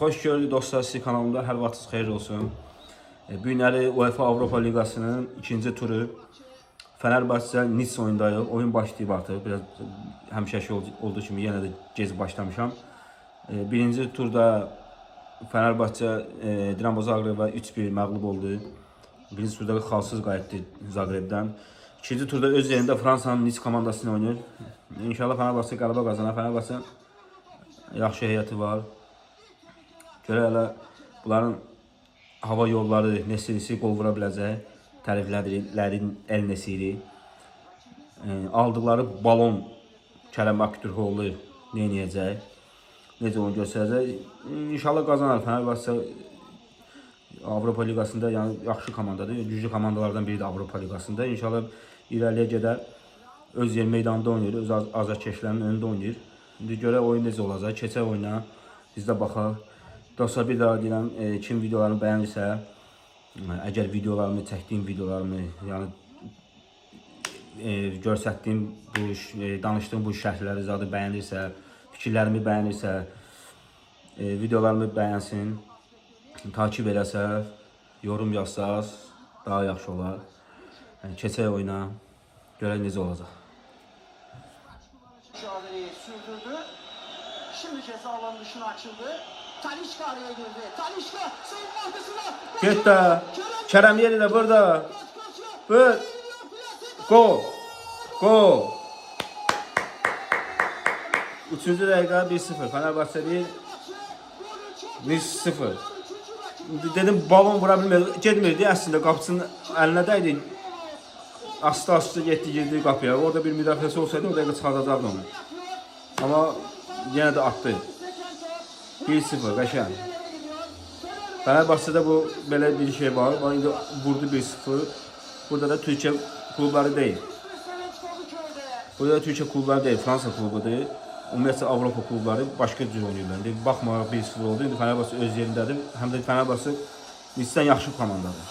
Hoş gördük dostlar, sizi kanalımda hər vaxtınız xeyir olsun. Bu günləri UEFA Avropa Liqasının ikinci turu Fenerbahçe Nice oyundayıq. Oyun başlayıb artıq. Biraz həmişəki olduğu kimi yenə də gec başlamışam. Birinci turda Fenerbahçe Dinamo Zagreb'e 3-1 məğlub oldu. Birinci turda xalsız qayıtdı Zagreb'dən. İkinci turda öz yerində Fransanın Nice komandasını oynayır. İnşallah Fenerbahçe qələbə qazanar. Fenerbahçe yaxşı heyəti var. Görə elə bunların hava yolları, Nesirisi qol vura biləcək. Təriflərin El Nesiri. Aldıqları balon Kerem Aktürkoğlu nə edəcək? Necə onu göstərəcək? İnşallah qazanar. Fenerbahçe Avropa Liqasında yəni yaxşı komandadır. Güclü komandalardan biridir Avropa Liqasında. İnşallah irəliyə gedər. Öz yer meydanında oynayır, öz azarkeşlərinin önündə oynayır. İndi görə oyun necə olacaq? Keçək oyuna. Biz də baxaq. Dostlar, bir daha deyirəm, kim videolarımı bəyənirsə, əgər videolarımı, çəkdiyim videolarımı, yəni göstərdiyim bu, danışdığım bu şərhləri zadı bəyənirsə, fikirlərimi bəyənirsə, videolarımı bəyənsin, takip eləsə, yorum yazsaz daha yaxşı olar. Yəni, keçək oyuna, görək necə olacaq. Mücadeleyi sürdürdü. Şimdi ceza alanı dışına açıldı. Talisca araya girdi. Talisca savunma arkasına. Get de. Kerem yeri de burada. Vur. Go. Go. 3. dakika 1-0. Fenerbahçe 1. Nice 0. Dedim balon vura bilmedi. Getmirdi aslında, qapısının əlinə dəydi. Asta getdi girdi qapıya. Orada bir müdafiəsi olsaydı o dəqiqə çıxardacaqdı onu. Amma yenə də attı. 1-0 qəşəng. Fenerbahçe'de bu belə bir şey var. İndi vurdu 1-0. Burada da Türkiye klubları değil. Burada da Türkiye klubları değil, Fransa klubudur. Ümumiyyətlə Avropa klubları başqa cür oynayırlar. İndi baxmayaraq 1-0 oldu. İndi Fenerbahçe öz yerindədir. Həm də Fenerbahçe Nice'dən yaxşı komandadır.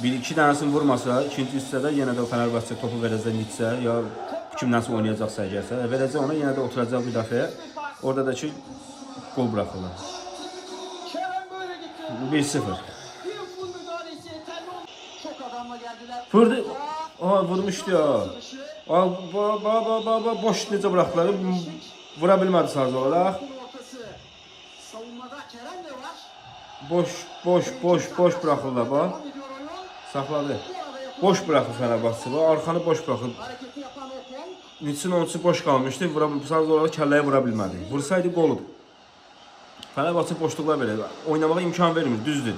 Bir-iki dənəsini vurmasa, ikinci hissədə yenə də Fenerbahçe topu verəcək Nice'ə, ya kimdənsə oynayacaqsa əgərsə, verəcək ona, yenə də oturacaq müdafiəyə. Orada da ki gol bırakırlar. 1-0. Vurdu. Aa, vurmuşdu ya. Aa, boş necə bıraktılar. Vura bilmədi sadəcə olaraq. Boş bırakırlar bax. Saxladı. Boş bırakır Fenerbahçe. Arxanı boş bırakır. Niçin onçu boş qalmışdı. Sadəcə olaraq kəlləyə vura bilmədi. Vursaydı qolub. Fenerbahçe boşluqlar verir. Oynamağa imkan vermir, düzdür.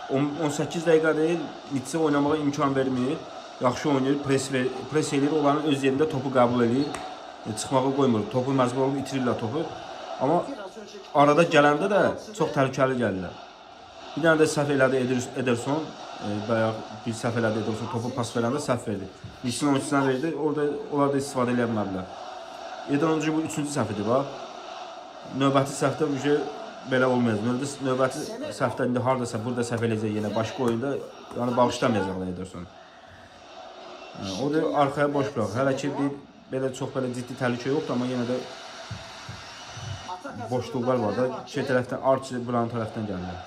18 dəqiqə deyil, Nice oynamağa imkan vermir. Yaxşı oynayır, pres edir, onların öz yerində topu qəbul edir. Çıxmağa qoymur, topu məcbur olub itirirlər topu. Amma arada gələndə də çox təhlükəli gəlirlər. Bir dənə də səhv elədi Ederson. Bayaq bir səhv elədi Ederson, topu pas verəndə səhv verdi. Nice'nin oyunçusuna verdi, orada onlar da istifadə edə bilmədilər. Ederson bu 3-cü səhvidir bax. Növbəti səhvdə belə olmayacaq. Növbəti səhvdə indi hardasa burada səhv eləyəcək yenə başqa oyunda, yəni bağışlamayacaqlar Ederson. O da arxaya boş bırakır. Hələ ki belə çox belə ciddi təhlükə yoxdur, amma yenə də boşluqlar var da. İki tərəfdən Archie Brown tərəfdən gəlirlər.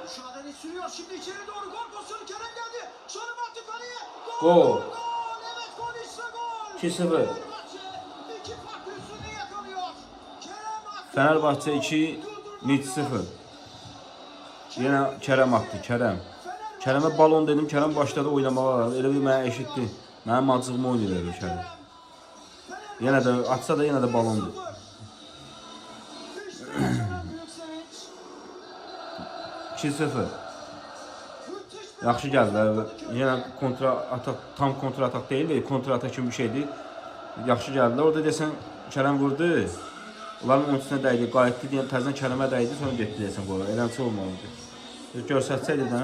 Mücadele sürüyor. Şimdi içeri doğru gol pozisyonu. Kerem geldi. Şöyle baktı kaleye. Gol. Evet, gol işte gol. 2-0. İki farklı üstünü yakalıyor. Fenerbahçe 2, Nice 0. Yenə Kerem attı, Kerem. Kerem'e balon dedim, Kerem başladı oynamağa. Elə bir mənə eşitdi. Mənim acığımı oynayır Kerem. Yenə də atsa da yenə də balondur. 2-0. Yaxşı gəldilər. Yenə kontra atak, tam kontra atak deyil de kontra atak kimi bir şeydi. Yaxşı gəldilər. Orada desən Kerem vurdu. Onların oyunçusuna dəydi, qayıtdı deyən təzədən Kerem'ə dəydi, sonra getdi desən qola. Eləncə olmalıdır. Görsətsəydi də.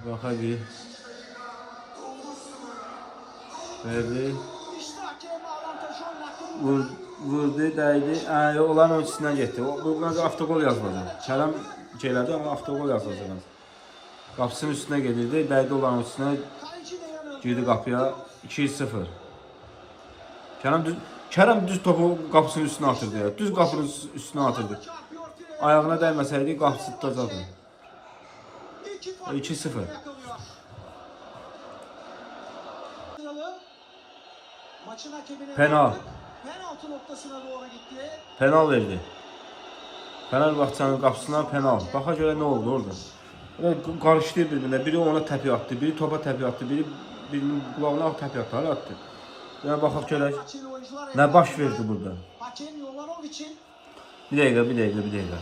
Baxa bir. Verdi. Vurdu, dəydi. Onların oyunçusundan getdi. Bu avtogol yazılacaq. Kerem şeylədi, amma avtogol yazılacaq. Qapısının üstünə gedirdi, dəydi onların oyunçusuna. Girdi qapıya. 2-0. Kerem Kerem düz topu qapısının üstünə atırdı ya. Düz qapının üstünə atırdı. Ayağına dəyməsəydi qapısı tutacaqdı. 2-0. Maçın hakemine Penal. penaltı noktasına doğru gitti. Penal verdi. Fenerbahçe'nin qapısına penal. Baxa görə nə oldu orada? Qarışdı bir-birinə. Biri ona təpi atdı, biri topa təpi atdı, biri birinin qulağına təpi atdı, hala atdı. Yəni baxaq görək nə baş verdi burada. Hakem Jovanović'in Bir dəqiqə.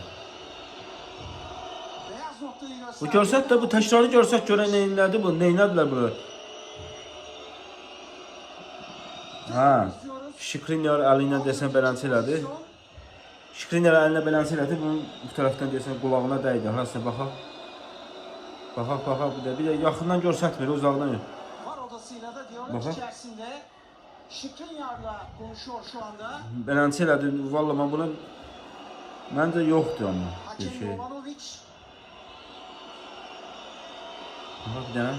beyaz noktayı Bu gösterdi. görsək də bu təkrarı görsək görək nə elədi bu, nə elədilər burada. Ha. Şikrinyar əli ilə desən beləncə elədi. Şikrinyar əli ilə beləncə elədi. Bunun bu tərəfdən desən qulağına dəydi. Harasa baxaq. Baxaq bir də yaxından görsətmir, uzaqdan yox. Var odasıyla da diyalog Bakalım. içerisinde Şikrinyar'la konuşuyor şu anda. Beləncə elədi. Vallahi mən buna məncə yoxdur amma bir Hakem şey. Jovanović Bax bir dənə.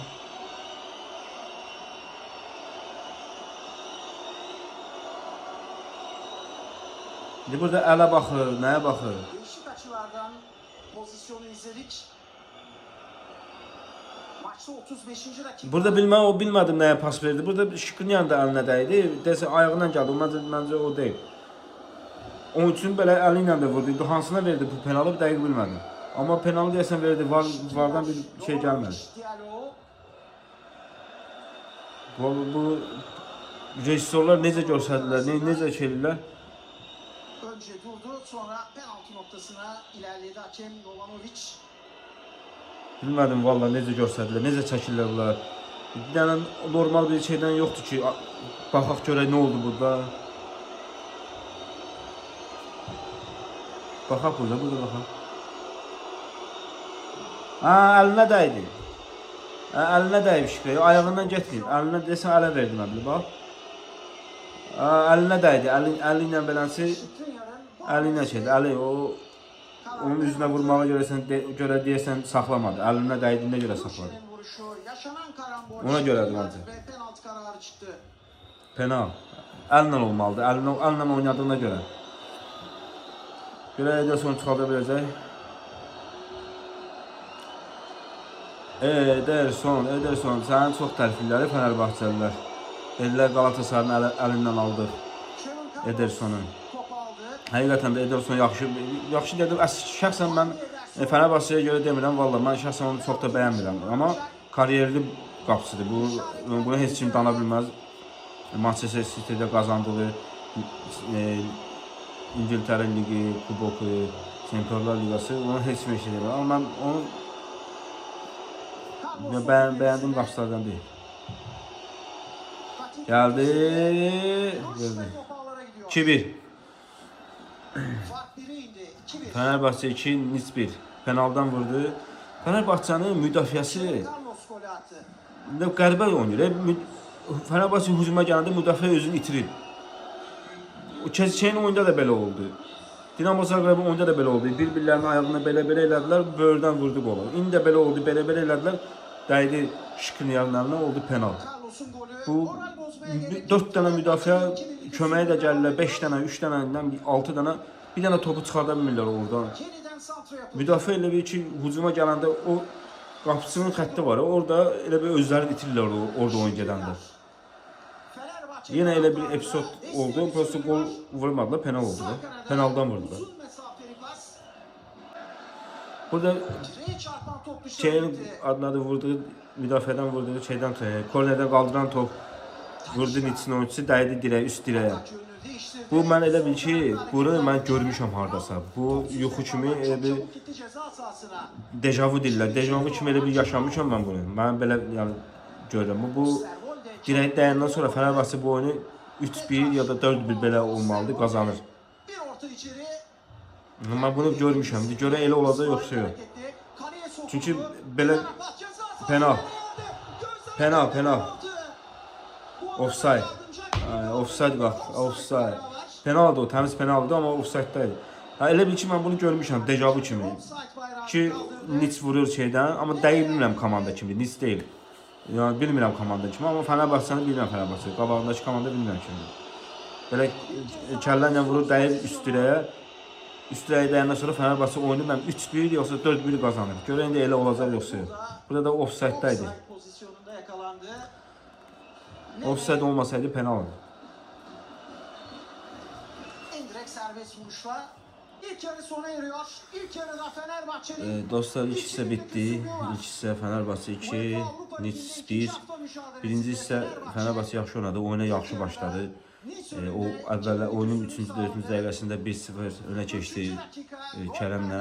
İndi burada ələ baxır, nəyə baxır? değişik açılardan pozisyonu izledik. Maçta 35. dakika. Burada o bilmədim nəyə pas verdi. Burada Şikrinyan da əlinə dəydi. Desə ayağından gəldi. Məncə o deyil. Onun üçün belə əli ilə də vurdu. İndi hansına verdi bu penalı bir dəqiq bilmədim. Amma penalı deyəsən verdi. Vardan bir şey gəlmədi. Diyaloğu. Bu rejissorlar necə göstərdilər, necə şeylər? Önce durdu, sonra penaltı noktasına ilerledi hakem Jovanović. Bilmədim vallahi necə göstərdilər, necə çəkirlər bunlar. Bir dənə normal bir şeydən yoxdur ki, baxaq görək nə oldu burada. Baxaq burada baxaq. Ha, əlinə dəydi. Ha, əlinə dəymiş ki, ayağından getmir. Əlinə desən ələ verdi mən bilə, bax. Ha, əlinə dəydi, əli ilə beləsi, əli ilə şeydi, əli o... Onun üzünə vurmağa görə deyəsən saxlamadı. Əlinə dəydiyinə görə saxladı. Ona görədir məncə. Penaltı kararı çıktı. Penal. Əllə olmalıdır. Əllə oynadığına görə. Görə Ederson çıxarda biləcək. Ederson. Sənin çox tərifləri Fenerbahçəlilər. Dedilər Qalatasarayın əlindən aldıq Edersonu. Həqiqətən də Ederson yaxşı dedim. Şəxsən mən Fenerbahçeyə görə demirəm, vallahi mən şəxsən onu çox da bəyənmirəm. Amma kariyerli qapıçıdır. Bunu heç kim dana bilməz. Manchester City'də qazandığı İngiltərə Ligi, Kuboku, Çempionlar Liqası onu heç kim eşit edemir. Amma mən onu bəyəndim qapıçılardan deyil. Gəldi. 2-1. Fenerbahçe 2, Nice 1. Penaldan vurdu. Fenerbahçe'nin müdafiəsi qəribə oynayır. Fenerbahçe hücuma gələndə müdafiə özünü itirir. Şeyin oyunda da belə oldu. Dinamo Zagreb'in oyunda da belə oldu. Bir-birlərinin ayağına belə elədilər, böyürdən vurdu qolu. İndi də belə oldu, belə elədilər. Dəydi Şikrinyarın əlinə, oldu penal. Bu 4 dənə müdafiə köməyə də gəlirlər, 5 dənə, 3 dənə, 6 dənə. Bir dənə topu çıxarda bilmirlər oradan. Müdafiə elə bir ki, hücuma gələndə o qapıçının xətti var. Orada elə bir özlərini itirirlər orada oyun gedəndə. Yenə elə bir epizod oldu. Prosto gol vurmadılar, penal oldu da. Penaldan vurdular. Burada şeyin adına da vurduğu, müdafiədən vurduğu şeydən, kornerdən qaldıran top vurdu Niçin oyuncusu, dəydi dirəyə, üst dirəyə. Bu mən elə bil ki, bunu mən görmüşəm hardasa. Bu yuxu kimi elə bir dejavu deyirlər. Dejavu kimi elə bir yaşamışam mən bunu. Mən belə yəni görürəm. Bu dirək dəyəndən sonra Fenerbahçe bu oyunu 3-1 ya da 4-1 belə olmalıdır, qazanır. Mən bunu görmüşəm. Görə elə olacaq yoxsa yox. Çünki belə penal. Offside. Offside bax, offside. Penaldır o, təmiz penaldır amma offside-daydı. Elə bil ki, mən bunu görmüşəm, dejavu kimi. Ki, Nice vurur şeydən, amma dəqiq bilmirəm komanda kimdir, Nice deyil. Yəni, bilmirəm komanda kimi, amma Fenerbahçe'ni bilmirəm Fenerbahçe. Qabağındakı komanda bilmirəm kimdir. Belə kəllə ilə vurur, dəyir üst dirəyə. Üst dirəyə dəyəndən sonra Fenerbahçe oyunu mən 3-1 yoxsa 4-1 qazanır. Görən də elə olacaq yoxsa yox. Burada da offside idi. Pozisyonunda yakalandı. Offside olmasaydı penaltı. Endirek serbest vuruşla ilk yarı sona eriyor. İlk yarıda Fenerbahçe'nin Dostlar ilk hissə bitdi. İlk hissə Fenerbahçe 2, Nice 1. Birinci hissə Fenerbahçe yaxşı oynadı, oyuna yaxşı başladı. O əvvəllər oyunun 3-cü, 4-cü dəqiqəsində 1-0 önə keçdi Kərəmlə.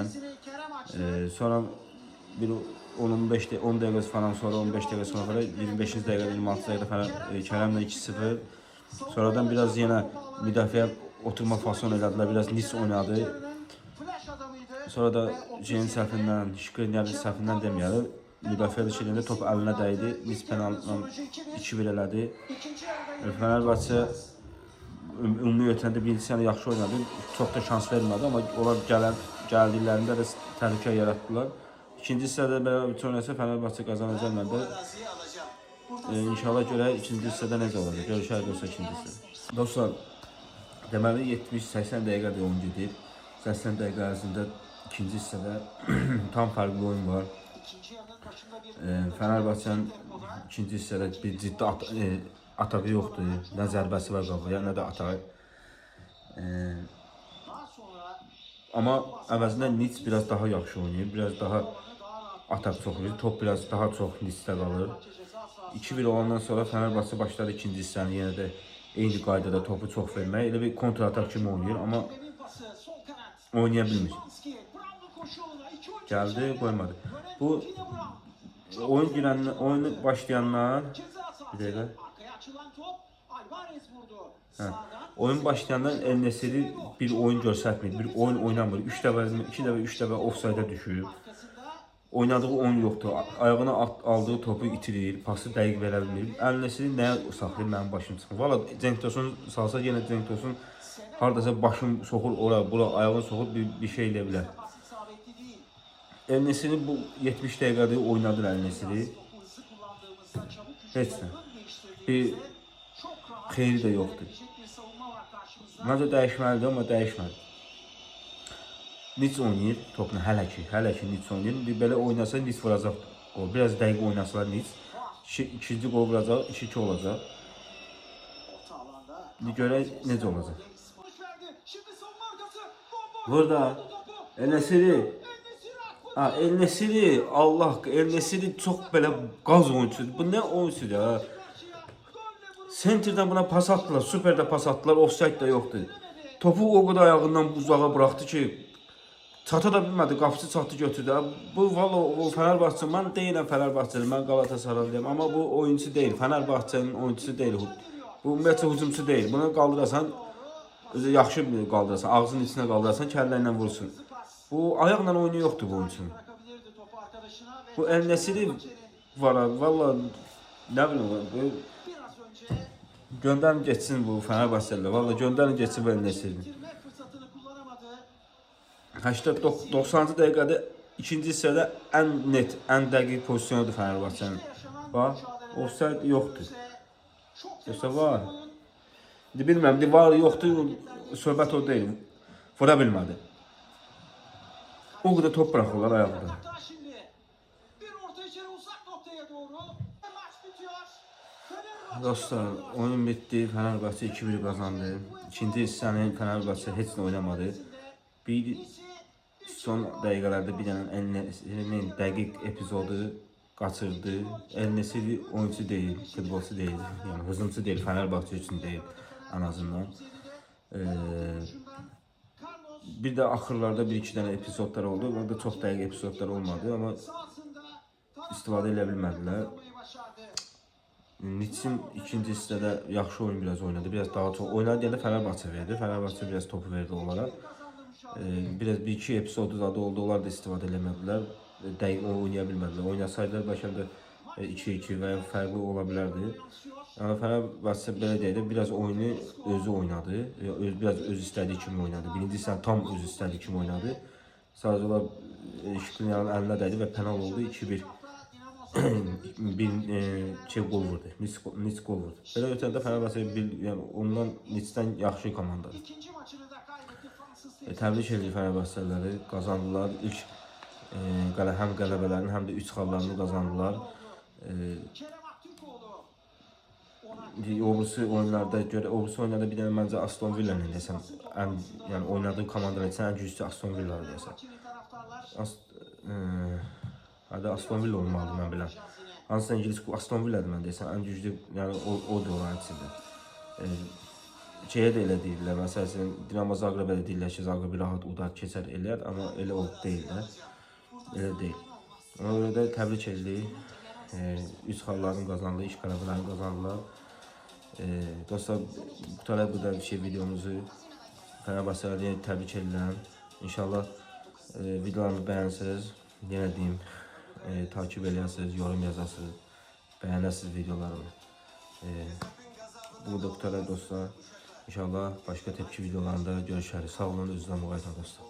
Sonra bir 10 dəqiqə falan sonra 15 dəqiqə sonra 25-ci dəqiqədə 26 dəqiqədə Kərəmlə 2-0. Sonradan biraz yenə müdafiə oturma fason elədilər, biraz Nice oynadı. Sonra da Jenin səhvindən, Şikrinyarın səhvindən deməyəlim. Müdafiə edəndə top əlinə dəydi. Nice penaltla 2-1 elədi. Fenerbahçe ümumi ötəndə birinci sənə yaxşı oynadı. Çox da şans vermədi, amma onlar gəldiklərində də təhlükə yaratdılar. İkinci hissədə belə oynasa Fenerbahçe qazanacaq məndə. İnşallah görə ikinci hissədə necə olacaq? Görüşərik dostlar ikinci hissədə. Dostlar, deməli 70-80 dəqiqədir oyun gedir. 80 dəqiqə ərzində ikinci hissədə tam fərqli oyun var. Fenerbahçe'nin ikinci hissədə bir ciddi atağı yoxdur. Nə zərbəsi var qabaya, nə də atağı. Amma əvəzində Nice biraz daha yaxşı oynayır. Biraz daha ataq çox verir. Top biraz daha çox Nice'də qalır. 2-1 olandan sonra Fenerbahçe başladı ikinci hissəni yenə də eyni qaydada topu çox verməyə. Elə bir kontratak kimi oynayır, amma oynaya bilmir. Gəldi, qoymadı. Bu oyunu başlayandan bir dəqiqə. Oyun başlayandan El Nesiri bir oyun göstərmir, bir oyun oynamır. 2 dəfə 3 dəfə offside-ə düşür. Oynadığı oyun yoxdur. Ayağına aldığı topu itirir, pası dəqiq verə bilmir. El Nesiri nəyə saxlayır, mənim başım çıxır. Valla Cenk Tosun salsa yenə Cenk Tosun hardasa başım soxur ora, bura ayağını soxur bir şey elə bilər. El Nesiri bu 70 dəqiqədir oynadır El Nesiri. Heç nə. Bir xeyri də yoxdur. Məncə dəyişməlidir, amma dəyişmədi. Nice oynayır topla hələ ki Nice oynayır. Bir belə oynasa Nice vuracaq gol. Biraz dəqiq oynasalar Nice. İkinci gol vuracaq, 2-2 olacaq. Bir görək necə olacaq. Burada El Nesiri. El Nesiri, Allah, El Nesiri çox belə qaz oyunçudur. Bu nə oyunçudur ya? Center'dan buna pas attılar, süper de pas attılar, offside de yoktu. Topu o kadar ayağından uzağa bıraktı ki çata da bilmədi, qapısı çatdı götürdü. Bu valla o Fenerbahçe, mən deyiləm Fenerbahçeli, mən Galatasaraylıyam, amma bu oyuncu deyil, Fenerbahçenin oyuncusu deyil. Bu ümumiyyətlə hücumçu deyil. Bunu qaldırasan, yaxşı qaldırasan, ağzının içine qaldırasan, kəllə ilə vursun. Bu ayaqla oyunu yoxdur bu oyuncunun. Bu El Nesiri var, valla nə bilim, göndərin geçsin bu Fenerbahçeliler. Valla göndərin geçsin bu El Nesiri. 90-cı dəqiqədə ikinci hissədə ən net, ən dəqiq pozisyonudur Fenerbahçenin. Bax, offside yoxdur. Yoxsa var. Bilmirəm, var yoxdur, söhbət o deyil. Vura bilmədi. O kadar top bırakırlar ayakta. Dostlar, oyun bitti. Fenerbahçe 2-1 kazandı. İkinci hissəni Fenerbahçe heç nə oynamadı. Bir son dəqiqələrdə bir dənə El Nesiri'nin dəqiq epizodu qaçırdı. El Nesiri oyuncu deyil, futbolcu deyil. Yəni hücumçu deyil, Fenerbahçe üçün deyil en azından. Bir de axırlarda 1-2 dənə epizodlar oldu. Orada çox dəqiq epizodlar olmadı, amma istifadə edə bilmədilər. Niçin ikinci hissədə yaxşı oyun biraz oynadı. Biraz daha çox oynadı deyəndə Fenerbahçe verdi. Fenerbahçe biraz topu verdi onlara. Biraz 1-2 epizodu da oldu. Onlar da istifadə eləmədilər. Dəqiq oynaya bilmədilər. Oynasaydılar bəlkə də 2-2 və ya fərqli ola bilərdi. Yəni Fenerbahçe belə deyək də biraz oyunu özü oynadı. Biraz öz istədiyi kimi oynadı. Birinci hissə tam öz istədiyi kimi oynadı. Sadəcə olaraq Şikrinyarın əlinə dəydi və penal oldu 2-1. bir şey gol vurdu. Nis gol vurdu. Belə ötəndə Fenerbahçe yəni ondan Nisdən yaxşı komandadır. İkinci maçını da kaybetti Fransız Təbrik edir Fenerbahçeliləri, qazandılar. İlk həm qələbələrini, həm də 3 xallarını qazandılar. Kerem Aktürkoğlu. Obrisi oyunlarda görə, obrisi oyunlarda bir dənə məncə Aston Villa-nı desəm, yəni oynadığı komandalar isə ən güclü Aston Villa-dır desəm. Fenerbahçeli taraftarlar Hadi Aston Villa olmalıdır mən bilən. Hansısa İngilis Aston Villa-dır mən desəm, ən güclü, yəni odur oranın içində. Şeyə də elə deyirlər, məsələn, Dinamo Zagrebə də deyirlər ki, Zagrebi rahat udar, keçər eləyər, amma elə o deyil də. Elə deyil. Ona görə də təbrik edirik. 3 xallarını qazandılar, iş qələbələrini qazandılar. Dostlar, bu da şey videomuzu Fenerbahçe'ye təbrik edirəm. İnşallah videolarımı bəyənsiniz. Yenə deyim, takip eləyəsiniz, yorum yazasınız, bəyənəsiniz videolarımı. Bu da dostlar. İnşallah başka tepki videolarında görüşürüz. Sağ olun, özünüzə müğayət dostlar.